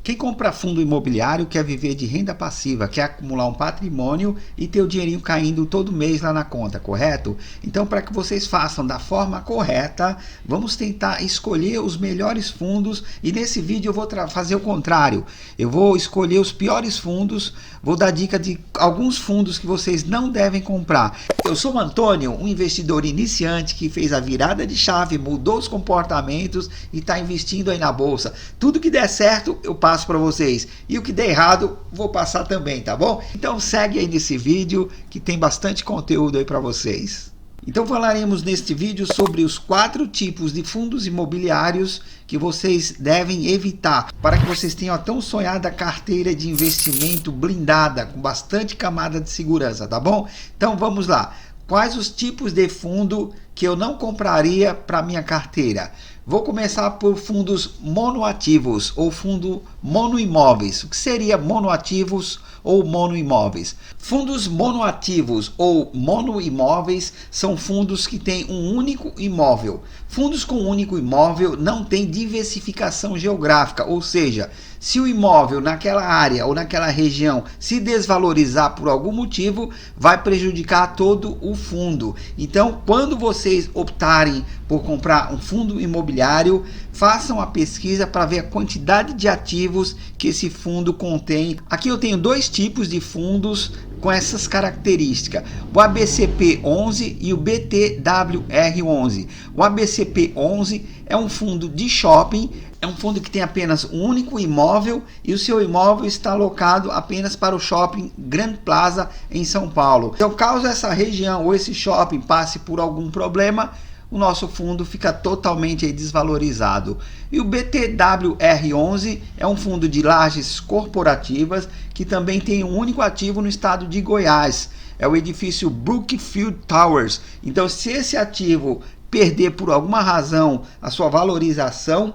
Quem compra fundo imobiliário quer viver de renda passiva, quer acumular um patrimônio e ter o dinheirinho caindo todo mês lá na conta, correto? Então, para que vocês façam da forma correta, vamos tentar escolher os melhores fundos e nesse vídeo eu vou fazer o contrário. Eu vou escolher os piores fundos, vou dar dica de alguns fundos que vocês não devem comprar. Eu sou o Antônio, um investidor iniciante que fez a virada de chave, mudou os comportamentos e está investindo aí na bolsa. Tudo que der certo eu passo para vocês e o que der errado vou passar também, tá bom? Então segue aí nesse vídeo que tem bastante conteúdo aí para vocês. Então falaremos neste vídeo sobre os 4 tipos de fundos imobiliários que vocês devem evitar para que vocês tenham a tão sonhada carteira de investimento blindada com bastante camada de segurança, tá bom? Então vamos lá. Quais os tipos de fundo que eu não compraria para minha carteira? Vou começar por fundos monoativos ou fundo monoimóveis. O que seria monoativos ou monoimóveis? Fundos monoativos ou monoimóveis são fundos que têm um único imóvel. Fundos com um único imóvel não têm diversificação geográfica, ou seja, se o imóvel naquela área ou naquela região se desvalorizar por algum motivo, vai prejudicar todo o fundo. Então, quando vocês optarem por comprar um fundo imobiliário, façam a pesquisa para ver a quantidade de ativos que esse fundo contém. Aqui eu tenho 2 tipos de fundos com essas características, o ABCP11 e o BTWR11. O ABCP11 é um fundo de shopping, é um fundo que tem apenas um único imóvel e o seu imóvel está alocado apenas para o shopping Grand Plaza em São Paulo. Então, caso essa região ou esse shopping passe por algum problema, o nosso fundo fica totalmente desvalorizado. E o BTWR11 é um fundo de lajes corporativas que também tem um único ativo no estado de Goiás. É o edifício Brookfield Towers. Então, se esse ativo perder por alguma razão a sua valorização,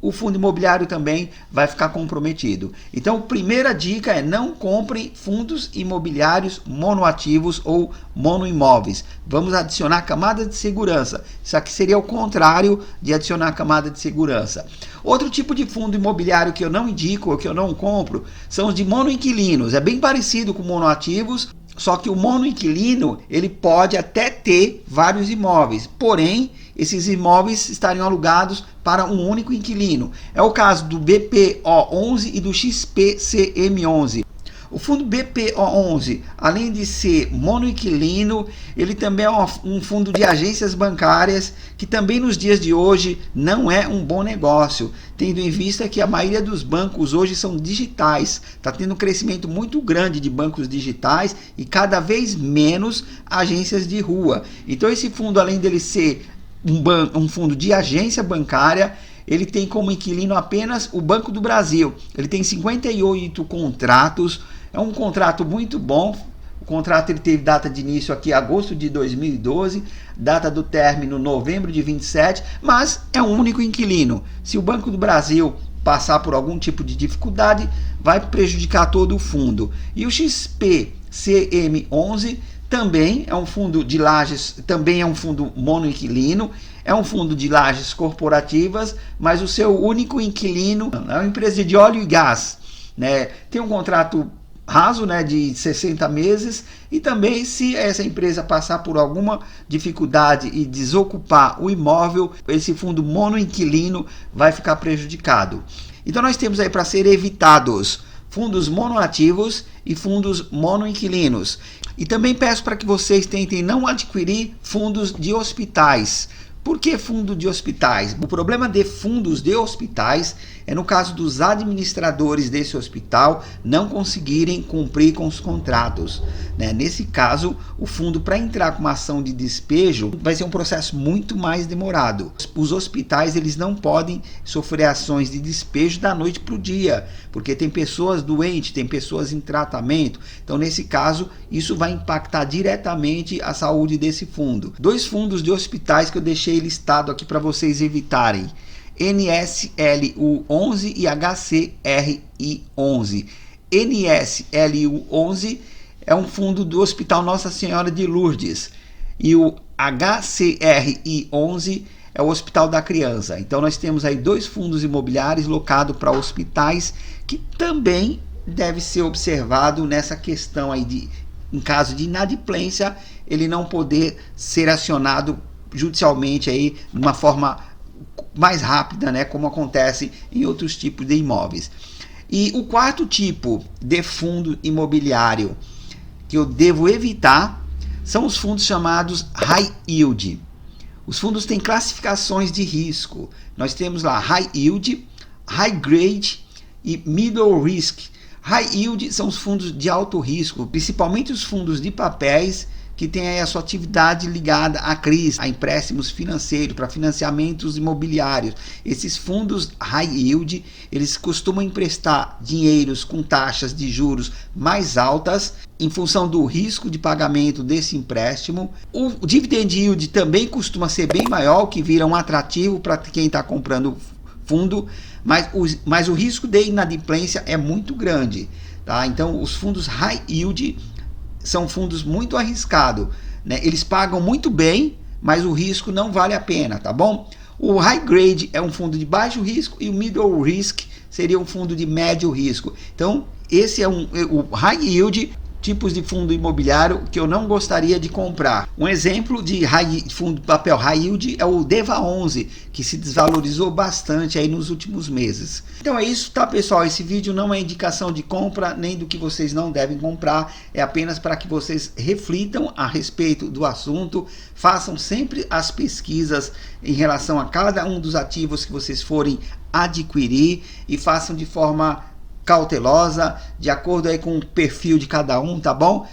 o fundo imobiliário também vai ficar comprometido. Então, a primeira dica é não comprem fundos imobiliários monoativos ou monoimóveis. Vamos adicionar camada de segurança. Isso aqui seria o contrário de adicionar camada de segurança. Outro tipo de fundo imobiliário que eu não indico ou que eu não compro são os de monoinquilinos. É bem parecido com monoativos, só que o monoinquilino ele pode até ter vários imóveis, porém esses imóveis estariam alugados para um único inquilino. É o caso do BPO11 e do XPCM11. O fundo BPO11, além de ser monoinquilino, ele também é um fundo de agências bancárias, que também nos dias de hoje não é um bom negócio, tendo em vista que a maioria dos bancos hoje são digitais. Está tendo um crescimento muito grande de bancos digitais e cada vez menos agências de rua. Então esse fundo, além dele ser um fundo de agência bancária, ele tem como inquilino apenas o Banco do Brasil. Ele tem 58 contratos, é um contrato muito bom. O contrato ele teve data de início aqui agosto de 2012, data do término novembro de 27, mas é um único inquilino. Se o Banco do Brasil passar por algum tipo de dificuldade, vai prejudicar todo o fundo. E o XPCM11 também é um fundo de lajes, também é um fundo monoinquilino, é um fundo de lajes corporativas, mas o seu único inquilino é uma empresa de óleo e gás, né? Tem um contrato raso, né, de 60 meses e também se essa empresa passar por alguma dificuldade e desocupar o imóvel, esse fundo monoinquilino vai ficar prejudicado. Então nós temos aí para ser evitados fundos monoativos e fundos monoinquilinos. E também peço para que vocês tentem não adquirir fundos de hospitais. Por que fundo de hospitais? O problema de fundos de hospitais é no caso dos administradores desse hospital não conseguirem cumprir com os contratos, né? Nesse caso, o fundo, para entrar com uma ação de despejo, vai ser um processo muito mais demorado. Os hospitais eles não podem sofrer ações de despejo da noite para o dia, porque tem pessoas doentes, tem pessoas em tratamento. Então, nesse caso, isso vai impactar diretamente a saúde desse fundo. 2 fundos de hospitais que eu deixei listado aqui para vocês evitarem: NSLU11 e HCRI11. NSLU11 é um fundo do Hospital Nossa Senhora de Lourdes e o HCRI11 é o Hospital da Criança. Então nós temos aí 2 fundos imobiliários locados para hospitais, que também deve ser observado nessa questão aí de, em caso de inadimplência, ele não poder ser acionado judicialmente aí de uma forma mais rápida, né, como acontece em outros tipos de imóveis. E o quarto tipo de fundo imobiliário que eu devo evitar são os fundos chamados High Yield. Os fundos têm classificações de risco. Nós temos lá High Yield, High Grade e Middle Risk. High Yield são os fundos de alto risco, principalmente os fundos de papéis que têm aí a sua atividade ligada a CRIs, a empréstimos financeiros, para financiamentos imobiliários. Esses fundos High Yield, eles costumam emprestar dinheiros com taxas de juros mais altas em função do risco de pagamento desse empréstimo. O Dividend Yield também costuma ser bem maior, o que vira um atrativo para quem está comprando fundo, mas o risco de inadimplência é muito grande, tá? Então os fundos High Yield são fundos muito arriscados, né? Eles pagam muito bem, mas o risco não vale a pena, tá bom? O High Grade é um fundo de baixo risco e o Middle Risk seria um fundo de médio risco. Então esse é o High Yield, tipos de fundo imobiliário que eu não gostaria de comprar. Um exemplo de fundo de papel High Yield é o DEVA 11, que se desvalorizou bastante aí nos últimos meses. Então é isso, tá, pessoal? Esse vídeo não é indicação de compra, nem do que vocês não devem comprar, é apenas para que vocês reflitam a respeito do assunto, façam sempre as pesquisas em relação a cada um dos ativos que vocês forem adquirir e façam de forma cautelosa, de acordo aí com o perfil de cada um, tá bom?